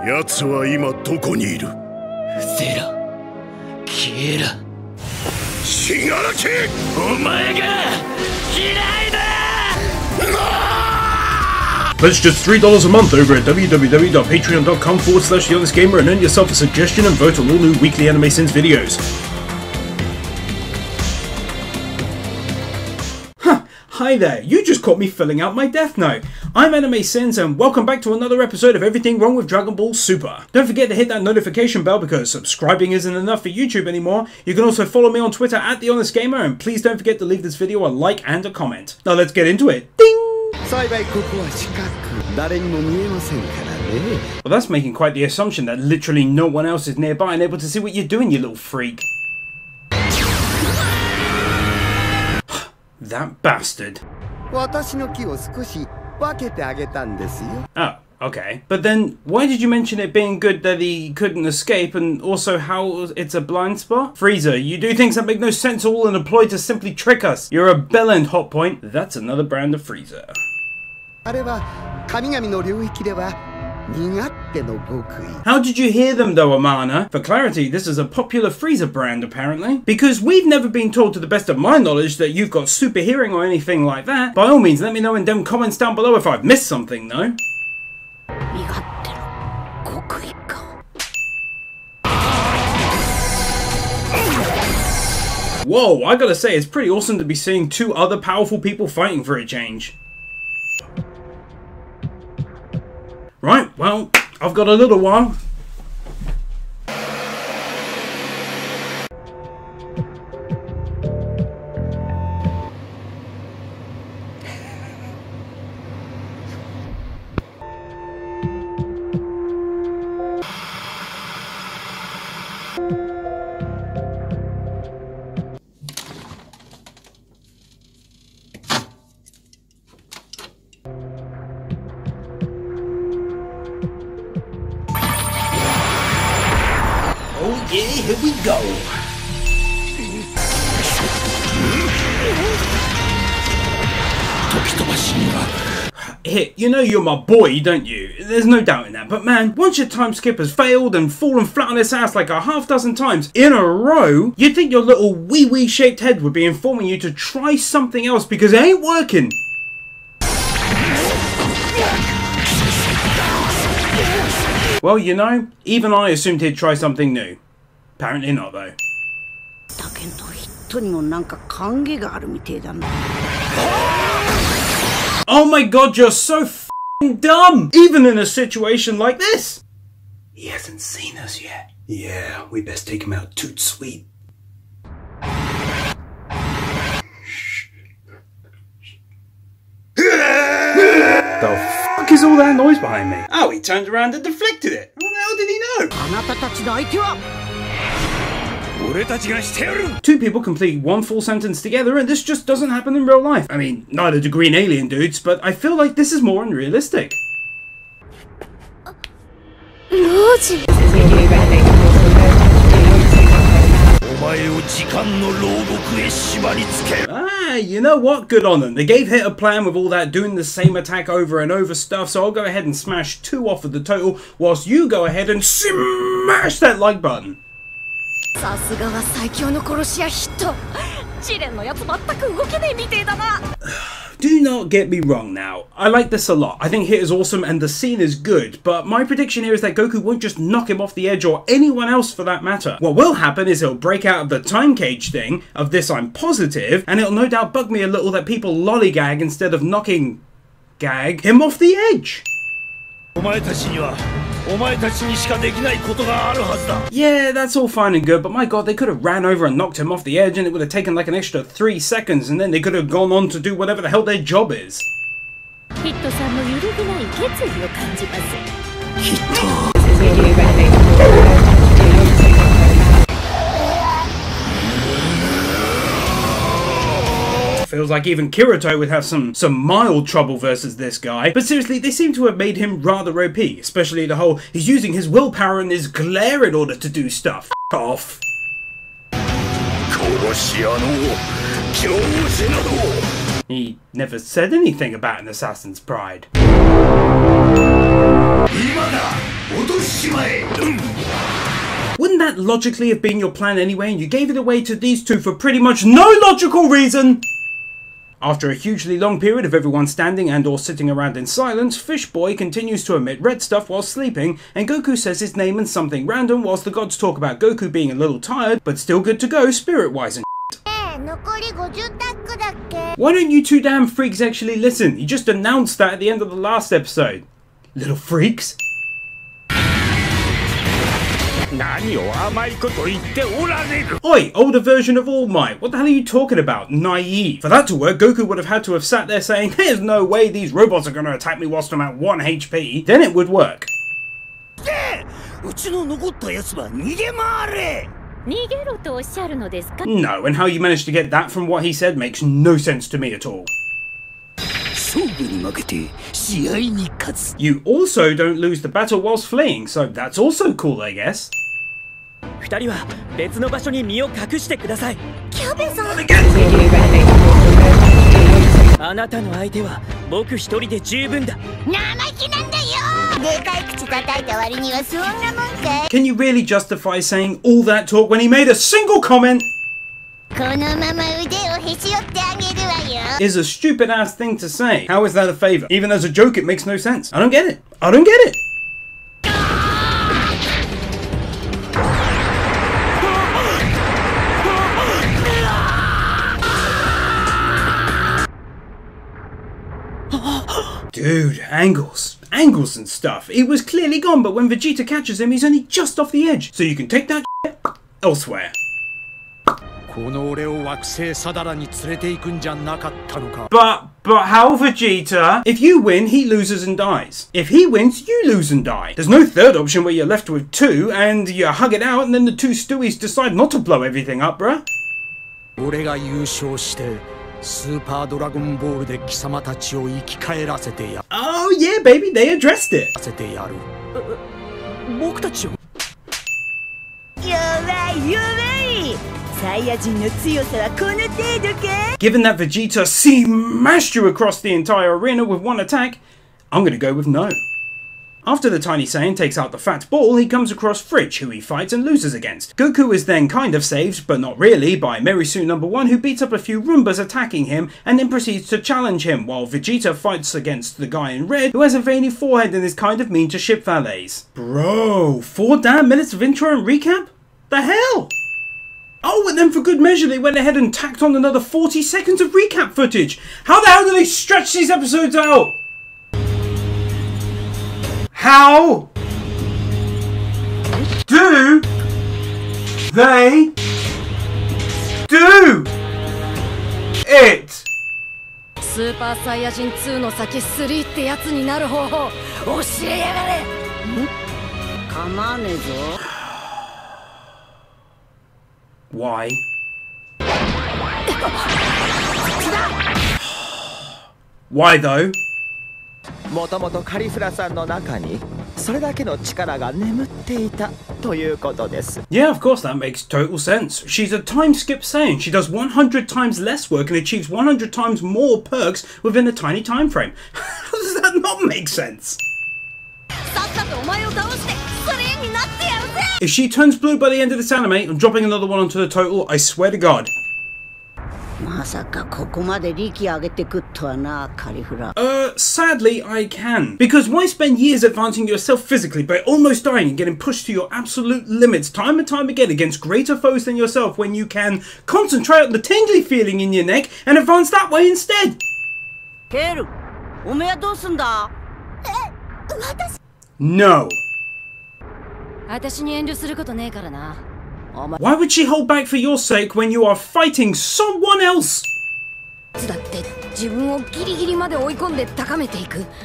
奴は今どこにいる？ゼロ、消えろ。死柄木！お前が嫌いだ！ Pledge just $3 a month over at www.patreon.com/TheHonestGamer and earn yourself a suggestion and vote on all new weekly Anime Sins videos. Hi there, you just caught me filling out my death note. I'm Anime Sins and welcome back to another episode of Everything Wrong with Dragon Ball Super. Don't forget to hit that notification bell because subscribing isn't enough for YouTube anymore. You can also follow me on Twitter at TheHonestGamer and please don't forget to leave this video a like and a comment. Now let's get into it. Ding! Well, that's making quite the assumption that literally no one else is nearby and able to see what you're doing, you little freak. That bastard. Oh, okay. But then, why did you mention it being good that he couldn't escape and also how it's a blind spot? Frieza, you do things that make no sense all and employ to simply trick us. You're a bellend, Hot Point. That's another brand of Frieza. How did you hear them though, Amana? For clarity, this is a popular Frieza brand apparently. Because we've never been told to the best of my knowledge that you've got super hearing or anything like that. By all means, let me know in them comments down below if I've missed something though. Whoa, I gotta say, it's pretty awesome to be seeing two other powerful people fighting for a change. Right, well, I've got a little one. Oh yeah, here we go. Here, you know you're my boy, don't you? There's no doubt in that. But man, once your time skip has failed and fallen flat on its ass like a half-dozen times in a row, you'd think your little wee-wee shaped head would be informing you to try something else because it ain't working. Well, you know, even I assumed he'd try something new. Apparently not, though. Oh my god, you're so f***ing dumb! Even in a situation like this! He hasn't seen us yet. Yeah, we best take him out toot sweet. The fuck is all that noise behind me? Oh, he turned around and deflected it. What the hell did he know? Two people complete one full sentence together and this just doesn't happen in real life. I mean, neither do green alien dudes, but I feel like this is more unrealistic. Ah, you know what? Good on them. They gave Hit a plan with all that doing the same attack over and over stuff, so I'll go ahead and smash 2 off of the total, whilst you go ahead and smash that like button. Do not get me wrong now, I like this a lot. I think Hit is awesome and the scene is good, but my prediction here is that Goku won't just knock him off the edge or anyone else for that matter. What will happen is he'll break out of the time cage thing, of this I'm positive, and it'll no doubt bug me a little that people lollygag instead of knocking him off the edge. Yeah, that's all fine and good, but my god, they could have ran over and knocked him off the edge and it would have taken like an extra 3 seconds and then they could have gone on to do whatever the hell their job is. Feels like even Kirito would have some mild trouble versus this guy. But seriously, they seem to have made him rather OP, especially the whole he's using his willpower and his glare in order to do stuff. F off. He never said anything about an assassin's pride. しまえ。 Wouldn't that logically have been your plan anyway, and you gave it away to these two for pretty much no logical reason? After a hugely long period of everyone standing and or sitting around in silence, Fish Boy continues to emit red stuff while sleeping, and Goku says his name and something random whilst the gods talk about Goku being a little tired, but still good to go spirit-wise and Why don't you two damn freaks actually listen? You just announced that at the end of the last episode. Little freaks. Oi, older version of All Might, what the hell are you talking about? Naive. For that to work, Goku would have had to have sat there saying, there's no way these robots are going to attack me whilst I'm at 1 HP. Then it would work. No, and how you managed to get that from what he said makes no sense to me at all. You also don't lose the battle whilst fleeing, so that's also cool, I guess. Can you really justify saying all that talk when he made a single comment? Is a stupid ass thing to say. How is that a favour? Even as a joke it makes no sense. I don't get it. I don't get it. Dude, angles and stuff. He was clearly gone, but when Vegeta catches him, he's only just off the edge. So you can take that elsewhere. But how, Vegeta? If you win, he loses and dies. If he wins, you lose and die. There's no third option where you're left with two, and you hug it out, and then the two Stewies decide not to blow everything up, bruh. Oh yeah, baby, they addressed it. Given that Vegeta smashed you across the entire arena with one attack, I'm gonna go with no. After the Tiny Saiyan takes out the fat ball, he comes across Fridge, who he fights and loses against. Goku is then kind of saved, but not really, by Merisu number 1, who beats up a few Roombas attacking him and then proceeds to challenge him, while Vegeta fights against the guy in red, who has a veiny forehead and is kind of mean to ship valets. Bro, 4 damn minutes of intro and recap? The hell? Oh, and then for good measure they went ahead and tacked on another 40 seconds of recap footage. How the hell do they stretch these episodes out? How do they do it? Super Saiyajin 2の先3ってやつになる方法教えやがれ。構わねえぞ。Why? Why though? もともとカリフラさんの中にそれだけの力が眠っていたということです。 Yeah, of course, that makes total sense. She's a time skip Saiyan. She does 100 times less work and achieves 100 times more perks within a tiny time frame. How does that not make sense? If she turns blue by the end of this anime, I'm dropping another one onto the total, I swear to God. Sadly, I can. Because why spend years advancing yourself physically by almost dying and getting pushed to your absolute limits time and time again against greater foes than yourself when you can concentrate on the tingly feeling in your neck and advance that way instead? No. Why would she hold back for your sake when you are fighting someone else?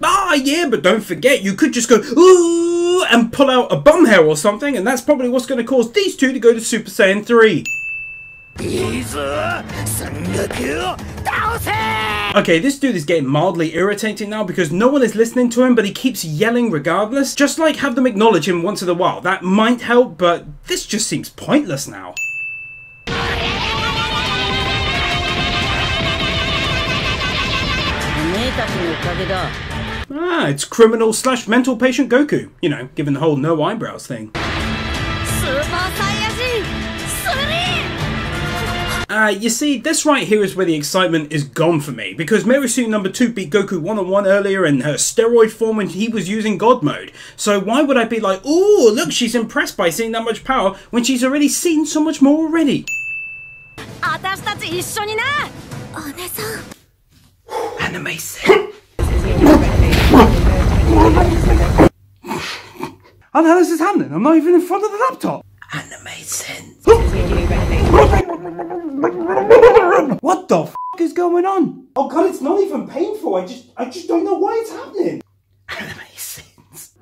Ah, yeah, but don't forget, you could just go ooh and pull out a bum hair or something, and that's probably what's going to cause these two to go to Super Saiyan 3. Okay, this dude is getting mildly irritating now because no one is listening to him, but he keeps yelling regardless. Just like have them acknowledge him once in a while. That might help, but this just seems pointless now. Ah, it's criminal / mental patient Goku. You know, given the whole no eyebrows thing. You see, this right here is where the excitement is gone for me, because Merisu number 2 beat Goku one-on-one earlier in her steroid form when he was using God mode. So why would I be like, ooh, look, she's impressed by seeing that much power when she's already seen so much more already? Anime sen. How the hell is this happening? I'm not even in front of the laptop. Anime sense. What the f is going on? Oh god, it's not even painful. I just don't know why it's happening. Anime sense.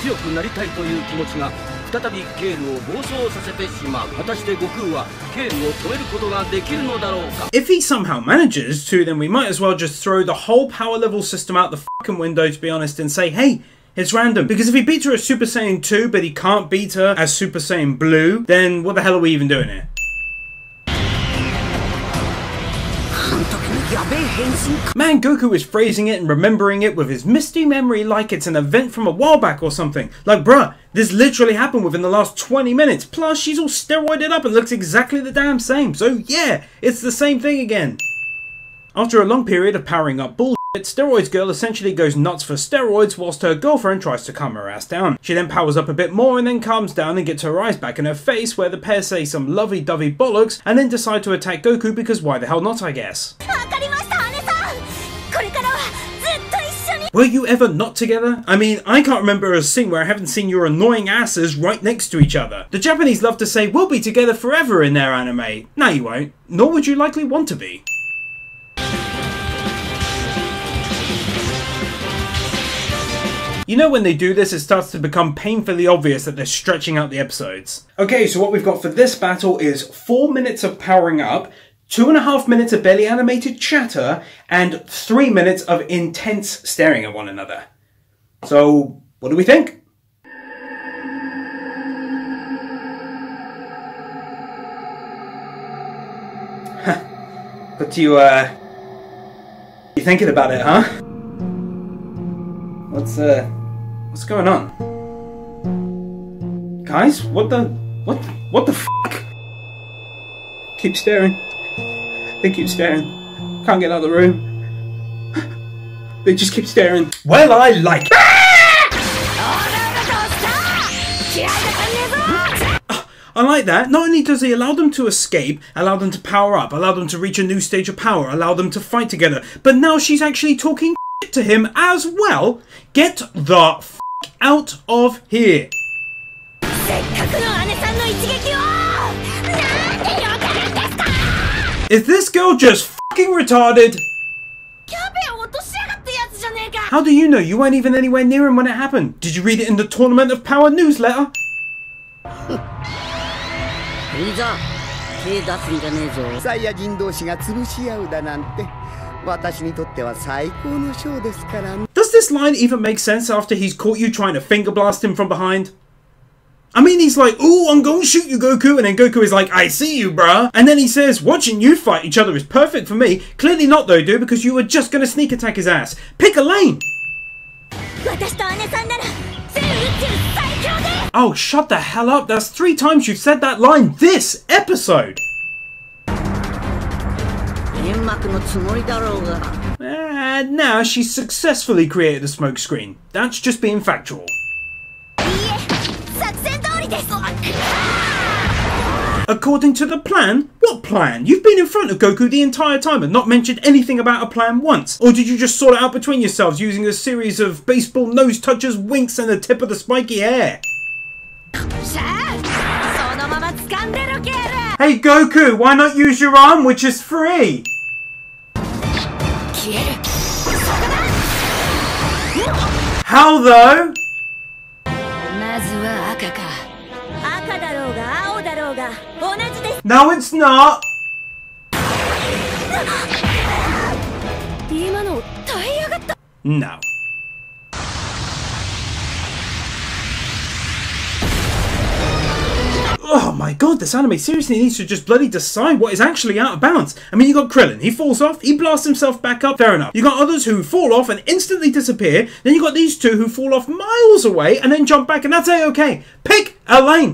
強くなりたいという気持ちが再びケールを暴走させてしまう。果たして悟空はケールを止めることができるのだろうか。 If he somehow manages to, then we might as well just throw the whole power level system out the fucking window, to be honest, and say, hey, it's random. Because if he beats her as Super Saiyan 2, but he can't beat her as Super Saiyan Blue, then what the hell are we even doing here? Man, Goku is phrasing it and remembering it with his misty memory like it's an event from a while back or something. Like, bruh, this literally happened within the last 20 minutes. Plus, she's all steroided up and looks exactly the damn same. So yeah, it's the same thing again. After a long period of powering up bullshit, Steroids Girl essentially goes nuts for steroids whilst her girlfriend tries to calm her ass down. She then powers up a bit more and then calms down and gets her eyes back in her face, where the pair say some lovey-dovey bollocks and then decide to attack Goku because why the hell not, I guess. Were you ever not together? I mean, I can't remember a scene where I haven't seen your annoying asses right next to each other. The Japanese love to say we'll be together forever in their anime. No, you won't. Nor would you likely want to be. You know, when they do this, it starts to become painfully obvious that they're stretching out the episodes. Okay, so what we've got for this battle is 4 minutes of powering up, 2.5 minutes of barely animated chatter, and 3 minutes of intense staring at one another. So, what do we think? What do you thinking about it, huh? What's going on? Guys, what the fuck? Keep staring. They keep staring. Can't get out of the room. They just keep staring. Well, I like it. I like that. Not only does he allow them to escape, allow them to power up, allow them to reach a new stage of power, allow them to fight together, but now she's actually talking to him as well. Get the f out of here. Is this girl just fucking retarded? How do you know? You weren't even anywhere near him when it happened. Did you read it in the Tournament of Power newsletter? Does this line even make sense after he's caught you trying to finger blast him from behind? I mean, he's like, ooh, I'm gonna shoot you, Goku, and then Goku is like, I see you, bruh. And then he says, watching you fight each other is perfect for me. Clearly not though, dude, because you were just gonna sneak attack his ass. Pick a lane! Oh, shut the hell up. That's 3 times you've said that line this episode. And now she's successfully created a smoke screen. That's just being factual. According to the plan? What plan? You've been in front of Goku the entire time and not mentioned anything about a plan once. Or did you just sort it out between yourselves using a series of baseball nose touches, winks, and the tip of the spiky hair? Hey Goku, why not use your arm, which is free? How though? No, it's not. No. Oh my god, this anime seriously needs to just bloody decide what is actually out of bounds. I mean, you got Krillin, he falls off, he blasts himself back up, fair enough. You got others who fall off and instantly disappear, then you got these two who fall off miles away and then jump back, and that's A-okay. Pick a lane!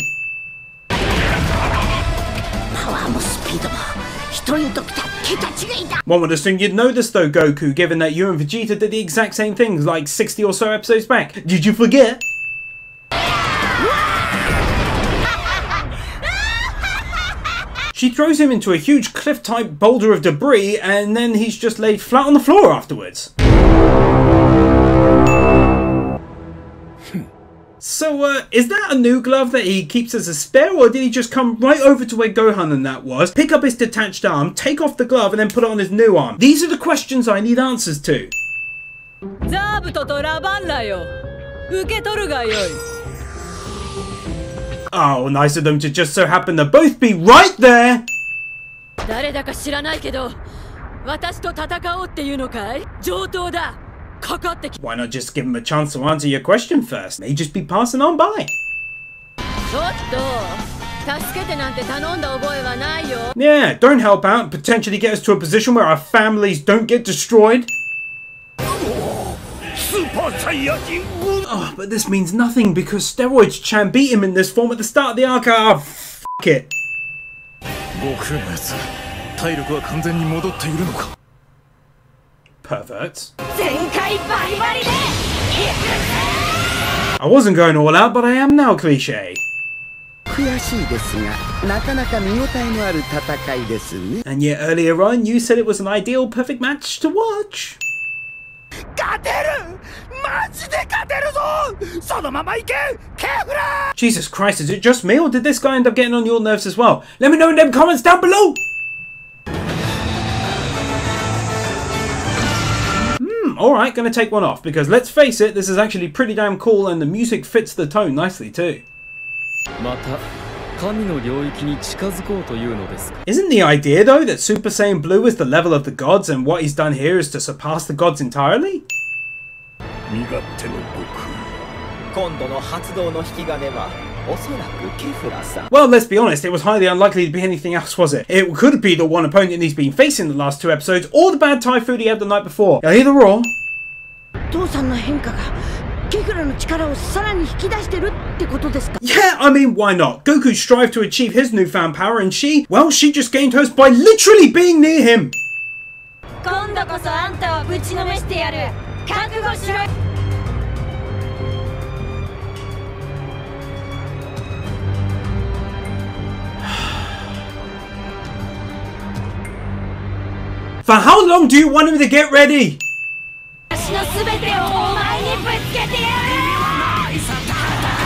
One would assume you'd know this though, Goku, given that you and Vegeta did the exact same things like 60 or so episodes back. Did you forget? She throws him into a huge cliff-type boulder of debris, and then he's just laid flat on the floor afterwards. So, is that a new glove that he keeps as a spare, or did he just come right over to where Gohan and that was, pick up his detached arm, take off the glove, and then put it on his new arm? These are the questions I need answers to. Oh, nice of them to just so happen to both be right there! Why not just give him a chance to answer your question first? May just be passing on by. Yeah, don't help out and potentially get us to a position where our families don't get destroyed. Oh, but this means nothing because Steroids Chan beat him in this form at the start of the arc. Ah, f*** it. Perverts. I wasn't going all out, but I am now, cliche. And yet earlier on you said it was an ideal perfect match to watch. Jesus Christ, is it just me or did this guy end up getting on your nerves as well? Let me know in them comments down below! Alright, gonna take one off because let's face it, this is actually pretty damn cool and the music fits the tone nicely too. Isn't the idea though that Super Saiyan Blue is the level of the gods and what he's done here is to surpass the gods entirely? Well, let's be honest, it was highly unlikely to be anything else, was it? It could be the one opponent he's been facing the last two episodes or the bad Thai food he had the night before. Either or. Yeah, I mean, why not? Goku strived to achieve his newfound power and she just gained hers by literally being near him. For how long do you want him to get ready?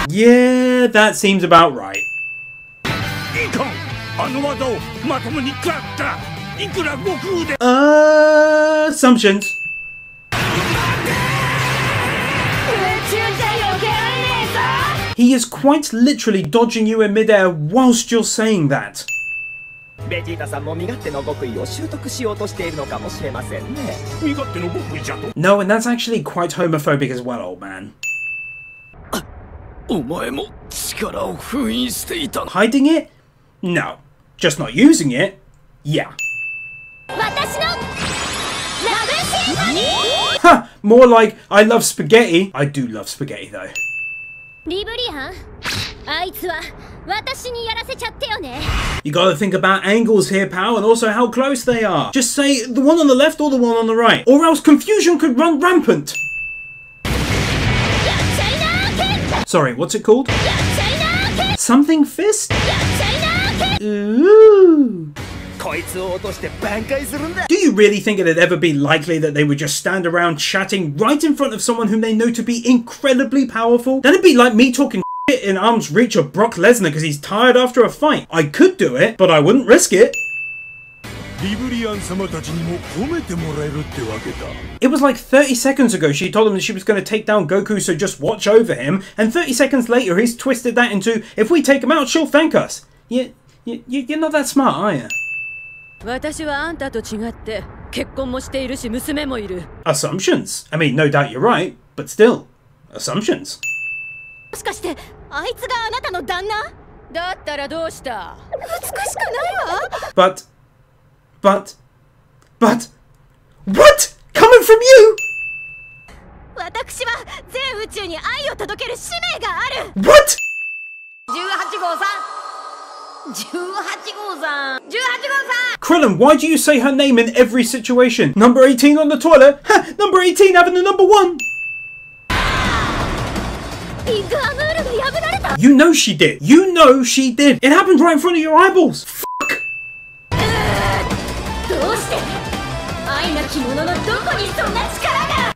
Yeah, that seems about right. Assumptions. He is quite literally dodging you in midair whilst you're saying that. No, and that's actually quite homophobic as well, old man. Hiding it? No. Just not using it? Yeah. Ha! More like, I love spaghetti. I do love spaghetti though. You gotta think about angles here, pal, and also how close they are. Just say the one on the left or the one on the right, or else confusion could run rampant. Sorry, what's it called? Something fist? Ooh. Do you really think it'd ever be likely that they would just stand around chatting right in front of someone whom they know to be incredibly powerful? That'd be like me talking shit in arm's reach of Brock Lesnar because he's tired after a fight. I could do it, but I wouldn't risk it. It was like 30 seconds ago she told him that she was going to take down Goku, so just watch over him, and 30 seconds later he's twisted that into, if we take him out, she'll thank us. You're not that smart, are you? Assumptions. I mean, no doubt you're right, but still, assumptions. だったらどうした？美しくないわ。 But what? Coming from you? 私は全宇宙に愛を届ける使命がある。 What? 18号さん。18号さん。18号さん。 Krillin, why do you say her name in every situation? Number 18 on the toilet? Ha! Number 18 having the number 1! You know she did. You know she did. It happened right in front of your eyeballs. Fuck!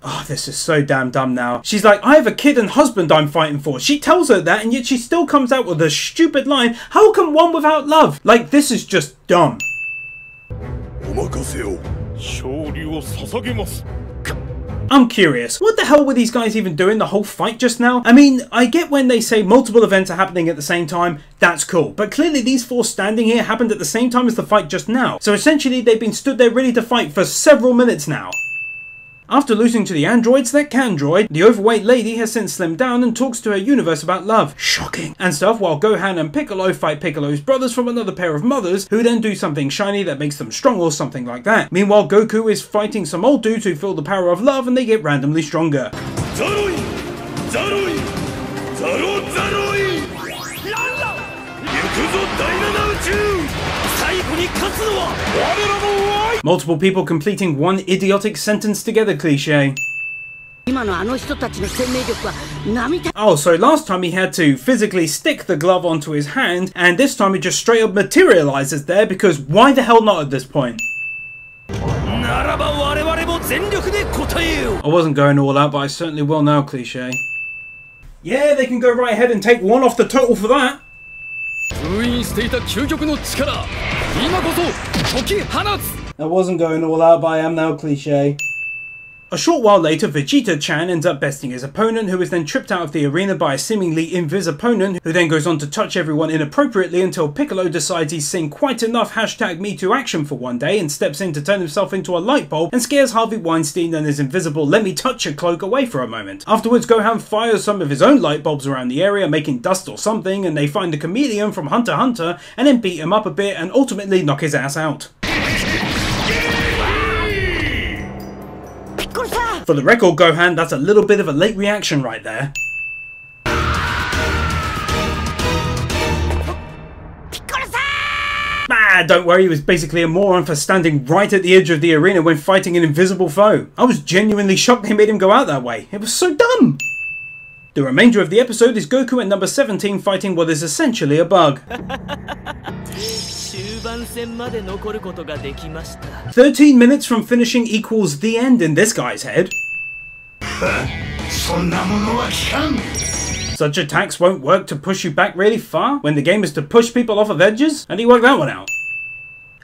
Oh, this is so damn dumb now. She's like, I have a kid and husband I'm fighting for. She tells her that, and yet she still comes out with a stupid line. How can one without love? Like, this is just dumb. I'm curious, what the hell were these guys even doing the whole fight just now? I mean, I get when they say multiple events are happening at the same time, that's cool. But clearly these four standing here happened at the same time as the fight just now. So essentially they've been stood there ready to fight for several minutes now. After losing to the androids that can droid, the overweight lady has since slimmed down and talks to her universe about love. Shocking. And stuff, while Gohan and Piccolo fight Piccolo's brothers from another pair of mothers, who then do something shiny that makes them strong or something like that. Meanwhile, Goku is fighting some old dudes who feel the power of love and they get randomly stronger. Multiple people completing one idiotic sentence together cliche. Oh, so last time he had to physically stick the glove onto his hand, and this time it just straight up materializes there, because why the hell not at this point? I wasn't going all out, but I certainly will now, cliche. Yeah, they can go right ahead and take 1 off the total for that. I wasn't going all out, but I am now, cliche. A short while later, Vegeta-chan ends up besting his opponent, who is then tripped out of the arena by a seemingly invis opponent, who then goes on to touch everyone inappropriately until Piccolo decides he's seen quite enough #MeToo action for one day and steps in to turn himself into a light bulb and scares Harvey Weinstein and his invisible "let me touch your cloak" away for a moment. Afterwards, Gohan fires some of his own light bulbs around the area, making dust or something, and they find the chameleon from Hunter x Hunter and then beat him up a bit and ultimately knock his ass out. For the record, Gohan, that's a little bit of a late reaction right there. Ah, don't worry, he was basically a moron for standing right at the edge of the arena when fighting an invisible foe. I was genuinely shocked they made him go out that way. It was so dumb. The remainder of the episode is Goku at number 17 fighting what is essentially a bug. 13 minutes from finishing equals the end in this guy's head. Such attacks won't work to push you back really far when the game is to push people off of edges? And he worked that one out.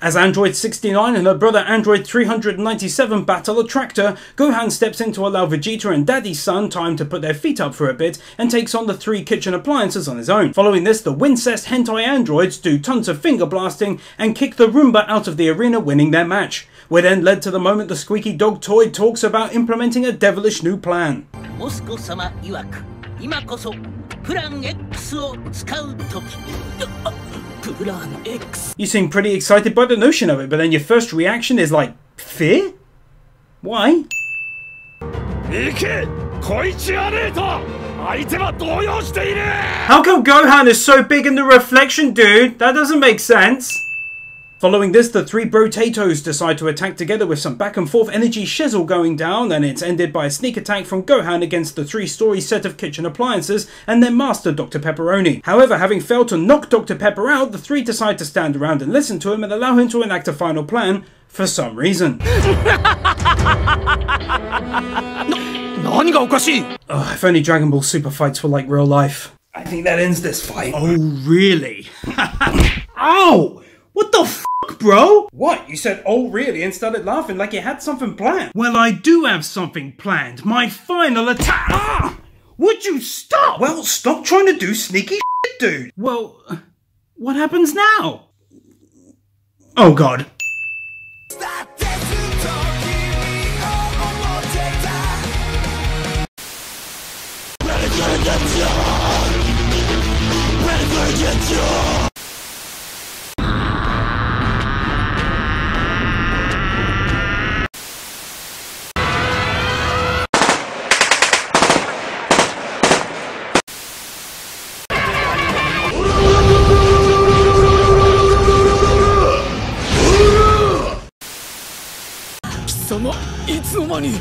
As Android 69 and her brother Android 397 battle a tractor, Gohan steps in to allow Vegeta and Daddy's son time to put their feet up for a bit and takes on the 3 kitchen appliances on his own. Following this, the Wincest hentai androids do tons of finger blasting and kick the Roomba out of the arena, winning their match. We're then led to the moment the squeaky dog toy talks about implementing a devilish new plan. You seem pretty excited by the notion of it, but then your first reaction is like, fear? Why? How come Gohan is so big in the reflection, dude? That doesn't make sense. Following this, the 3 Brotatoes decide to attack together with some back and forth energy shizzle going down, and it's ended by a sneak attack from Gohan against the 3-story set of kitchen appliances and their master Dr. Pepperoni. However, having failed to knock Dr. Pepper out, the 3 decide to stand around and listen to him and allow him to enact a final plan for some reason. Oh, if only Dragon Ball Super fights were like real life. I think that ends this fight. Oh, really? Ow! What the fuck, bro? What? You said, oh really, and started laughing like you had something planned. Well, I do have something planned. My final attack. Ah! Would you stop? Well, stop trying to do sneaky shit, dude. Well, what happens now? Oh god. いつの間に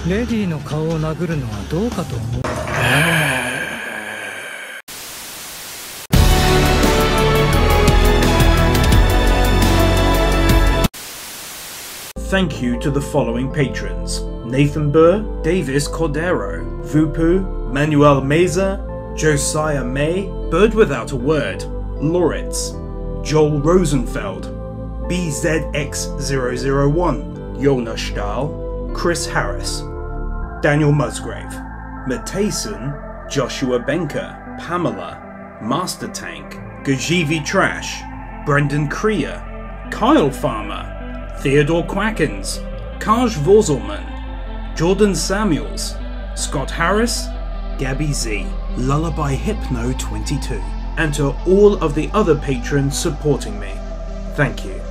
レディの顔を殴るのはどうかと思う。Thank you to the following patrons: Nathan Burr, Davis Cordero, Vupu, Manuel Meza, Josiah May, Bird Without a Word, Loritz, Joel Rosenfeld, BZX001, Yona Stahl, Chris Harris, Daniel Musgrave, Matayson, Joshua Benker, Pamela, Master Tank, Gajivi Trash, Brendan Krier, Kyle Farmer, Theodore Quackens, Kaj Vorzelman, Jordan Samuels, Scott Harris, Gabby Z, Lullaby Hypno 22, and to all of the other patrons supporting me. Thank you.